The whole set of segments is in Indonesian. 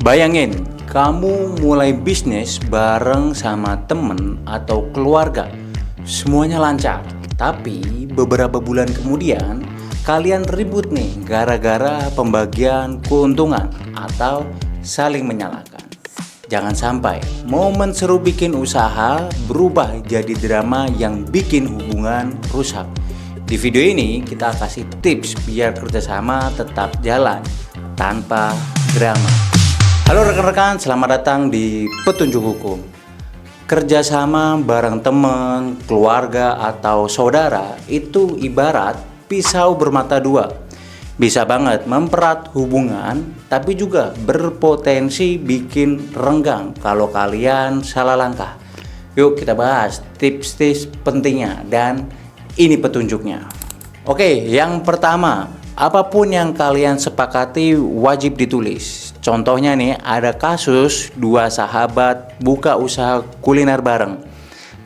Bayangin, kamu mulai bisnis bareng sama temen atau keluarga. Semuanya lancar, tapi beberapa bulan kemudian kalian ribut nih gara-gara pembagian keuntungan atau saling menyalahkan. Jangan sampai momen seru bikin usaha berubah jadi drama yang bikin hubungan rusak. Di video ini kita kasih tips biar kerjasama tetap jalan tanpa drama. Halo rekan-rekan, selamat datang di Petunjuk Hukum. Kerjasama bareng teman, keluarga, atau saudara itu ibarat pisau bermata dua. Bisa banget mempererat hubungan, tapi juga berpotensi bikin renggang kalau kalian salah langkah. Yuk kita bahas tips-tips pentingnya dan ini petunjuknya. Oke, yang pertama, apapun yang kalian sepakati wajib ditulis. Contohnya nih, ada kasus dua sahabat buka usaha kuliner bareng,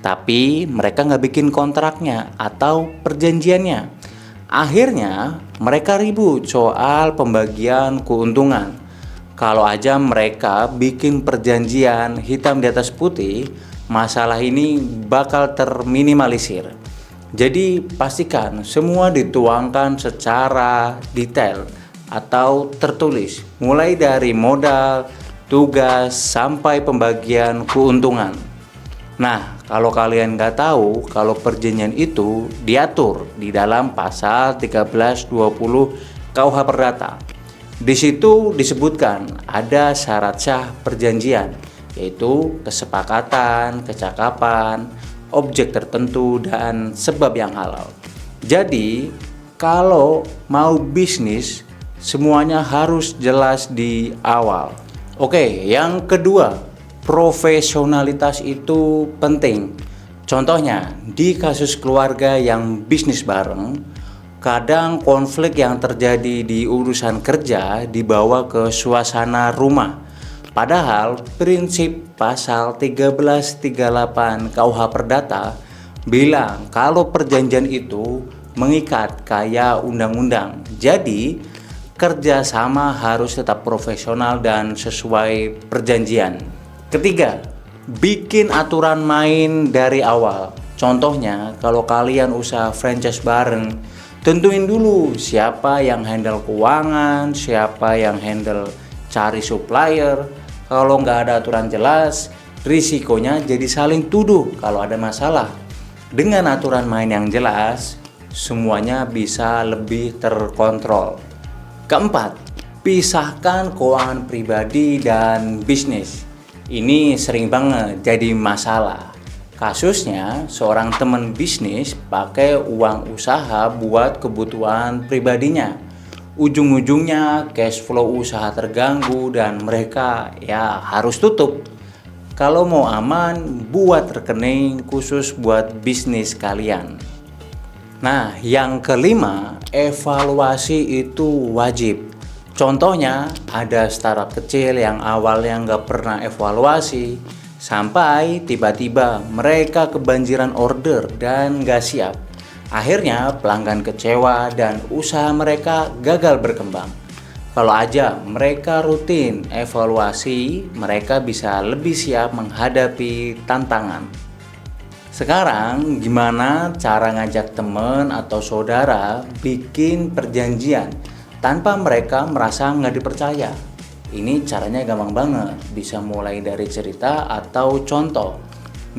tapi mereka nggak bikin kontraknya atau perjanjiannya. Akhirnya mereka ribut soal pembagian keuntungan. Kalau aja mereka bikin perjanjian hitam di atas putih, masalah ini bakal terminimalisir. Jadi pastikan semua dituangkan secara detail atau tertulis, mulai dari modal, tugas, sampai pembagian keuntungan. Nah, kalau kalian nggak tahu kalau perjanjian itu diatur di dalam pasal 1320 KUH Perdata. Di situ disebutkan ada syarat sah perjanjian, yaitu kesepakatan, kecakapan, objek tertentu, dan sebab yang halal. Jadi, kalau mau bisnis, semuanya harus jelas di awal. Oke, yang kedua, profesionalitas itu penting. Contohnya, di kasus keluarga yang bisnis bareng, kadang konflik yang terjadi di urusan kerja dibawa ke suasana rumah. Padahal prinsip pasal 1338 KUH Perdata bilang kalau perjanjian itu mengikat kayak undang-undang. Jadi kerjasama harus tetap profesional dan sesuai perjanjian. Ketiga, bikin aturan main dari awal. Contohnya, kalau kalian usaha franchise bareng, tentuin dulu siapa yang handle keuangan, siapa yang handle cari supplier. Kalau nggak ada aturan jelas, risikonya jadi saling tuduh kalau ada masalah. Dengan aturan main yang jelas, semuanya bisa lebih terkontrol. Keempat, pisahkan keuangan pribadi dan bisnis. Ini sering banget jadi masalah. Kasusnya, seorang teman bisnis pakai uang usaha buat kebutuhan pribadinya. Ujung-ujungnya cash flow usaha terganggu dan mereka harus tutup. Kalau mau aman, buat rekening khusus buat bisnis kalian. Nah, yang kelima, evaluasi itu wajib. Contohnya, ada startup kecil yang awalnya nggak pernah evaluasi, sampai tiba-tiba mereka kebanjiran order dan nggak siap. Akhirnya pelanggan kecewa dan usaha mereka gagal berkembang. Kalau aja mereka rutin evaluasi, mereka bisa lebih siap menghadapi tantangan. Sekarang gimana cara ngajak teman atau saudara bikin perjanjian tanpa mereka merasa nggak dipercaya? Ini caranya gampang banget, bisa mulai dari cerita atau contoh.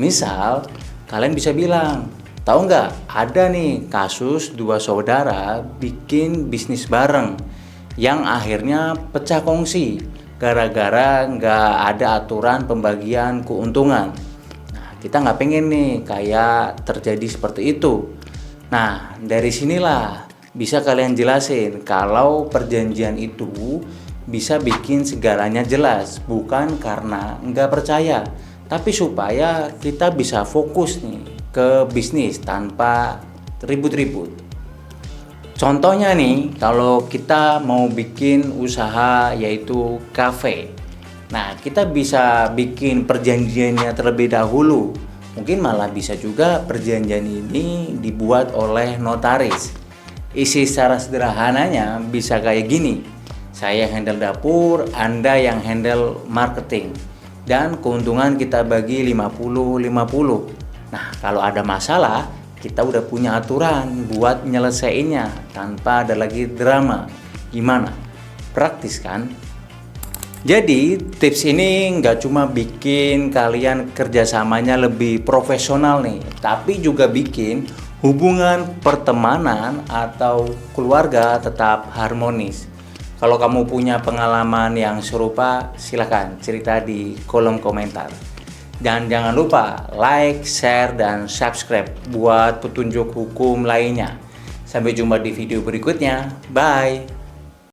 Misal, kalian bisa bilang, tahu nggak ada nih kasus dua saudara bikin bisnis bareng yang akhirnya pecah kongsi gara-gara nggak ada aturan pembagian keuntungan. Kita nggak pengen nih kayak terjadi seperti itu. Nah, dari sinilah bisa kalian jelasin kalau perjanjian itu bisa bikin segalanya jelas, bukan karena nggak percaya, tapi supaya kita bisa fokus nih ke bisnis tanpa ribut-ribut. Contohnya nih, kalau kita mau bikin usaha yaitu kafe. Nah, kita bisa bikin perjanjiannya terlebih dahulu. Mungkin malah bisa juga perjanjian ini dibuat oleh notaris. Isi secara sederhananya bisa kayak gini. Saya yang handle dapur, Anda yang handle marketing. Dan keuntungan kita bagi 50-50. Nah, kalau ada masalah, kita udah punya aturan buat nyelesainnya tanpa ada lagi drama. Gimana? Praktis kan? Jadi tips ini nggak cuma bikin kalian kerjasamanya lebih profesional nih, tapi juga bikin hubungan pertemanan atau keluarga tetap harmonis. Kalau kamu punya pengalaman yang serupa, silahkan cerita di kolom komentar. Dan jangan lupa like, share, dan subscribe buat petunjuk hukum lainnya. Sampai jumpa di video berikutnya. Bye!